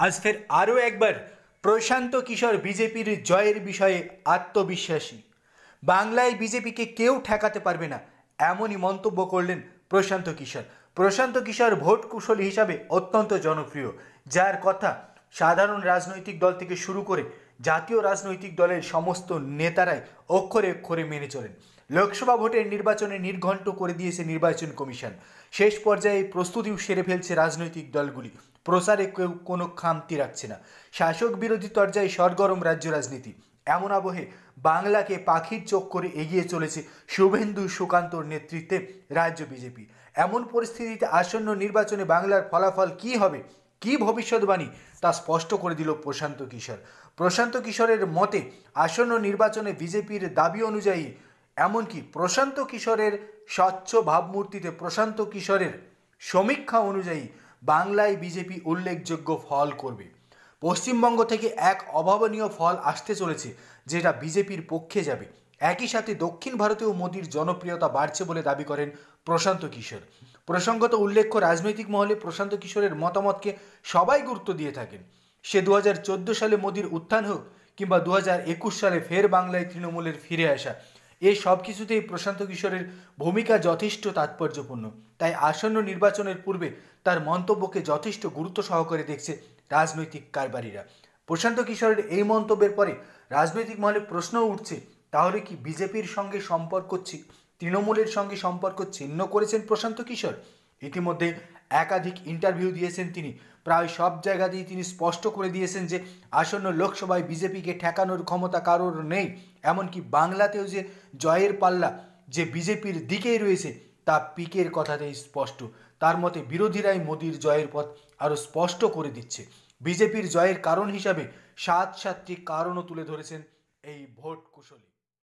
আজ ফের আরও একবার প্রশান্ত কিশোর বিজেপির জয়ের বিষয়ে আত্মবিশ্বাসী। বাংলায় বিজেপিকে কেউ ঠেকাতে পারবে না, এমনই মন্তব্য করলেন প্রশান্ত কিশোর। প্রশান্ত কিশোর ভোট কুশলী হিসাবে অত্যন্ত জনপ্রিয়, যার কথা সাধারণ রাজনৈতিক দল থেকে শুরু করে জাতীয় রাজনৈতিক দলের সমস্ত নেতারাই অক্ষরে অক্ষরে মেনে চলেন। লোকসভা ভোটের নির্বাচনে নির্ঘণ্ট করে দিয়েছে নির্বাচন কমিশন। শেষ পর্যায়ে প্রস্তুতিও সেরে ফেলছে রাজনৈতিক দলগুলি। প্রচারে কেউ কোনো খামতি রাখছে না। শাসক বিরোধী তরজায় সরগরম রাজ্য রাজনীতি। এমন আবহে বাংলাকে পাখির চোখ করে এগিয়ে চলেছে শুভেন্দু সুকান্তর নেতৃত্বে রাজ্য বিজেপি। এমন পরিস্থিতিতে আসন্ন নির্বাচনে বাংলার ফলাফল কী হবে, কি ভবিষ্যৎবাণী, তা স্পষ্ট করে দিল প্রশান্ত কিশোর। প্রশান্ত কিশোরের মতে আসন্ন নির্বাচনে বিজেপির দাবি অনুযায়ী, এমনকি প্রশান্ত কিশোরের স্বচ্ছ ভাবমূর্তিতে প্রশান্ত কিশোরের সমীক্ষা অনুযায়ী বাংলায় বিজেপি উল্লেখযোগ্য ফল করবে। পশ্চিমবঙ্গ থেকে এক অভাবনীয় ফল আসতে চলেছে, যেটা বিজেপির পক্ষে যাবে। একই সাথে দক্ষিণ ভারতেও মোদির জনপ্রিয়তা বাড়ছে বলে দাবি করেন প্রশান্ত কিশোর। প্রসঙ্গত উল্লেখ্য, রাজনৈতিক মহলে প্রশান্ত কিশোরের মতামতকে সবাই গুরুত্ব দিয়ে থাকেন। সে 2014 সালে মোদির উত্থান হোক কিংবা 2021 সালে ফের বাংলায় তৃণমূলের ফিরে আসা, এই সব কিছুতেই প্রশান্ত কিশোরের ভূমিকা যথেষ্ট তাৎপর্যপূর্ণ। তাই আসন্ন নির্বাচনের পূর্বে তার মন্তব্যকে যথেষ্ট গুরুত্ব সহকারে দেখছে রাজনৈতিক কারবারিরা। প্রশান্ত কিশোরের এই মন্তব্যের পরে রাজনৈতিক মহলে প্রশ্নও উঠছে, তাহলে কি বিজেপির সঙ্গে সম্পর্ক তৃণমূলের সঙ্গে সম্পর্ক ছিন্ন করেছেন প্রশান্ত কিশোর? ইতিমধ্যে একাধিক ইন্টারভিউ দিয়েছেন তিনি। প্রায় সব জায়গাতেই তিনি স্পষ্ট করে দিয়েছেন যে আসন্ন লোকসভায় বিজেপিকে ঠেকানোর ক্ষমতা কারোর নেই। এমনকি বাংলাতেও যে জয়ের পাল্লা যে বিজেপির দিকেই রয়েছে, তা পিকের কথাতেই স্পষ্ট। তার মতে বিরোধীরাই মোদির জয়ের পথ আরও স্পষ্ট করে দিচ্ছে। বিজেপির জয়ের কারণ হিসাবে সাতটি কারণও তুলে ধরেছেন এই ভোট কুশলী।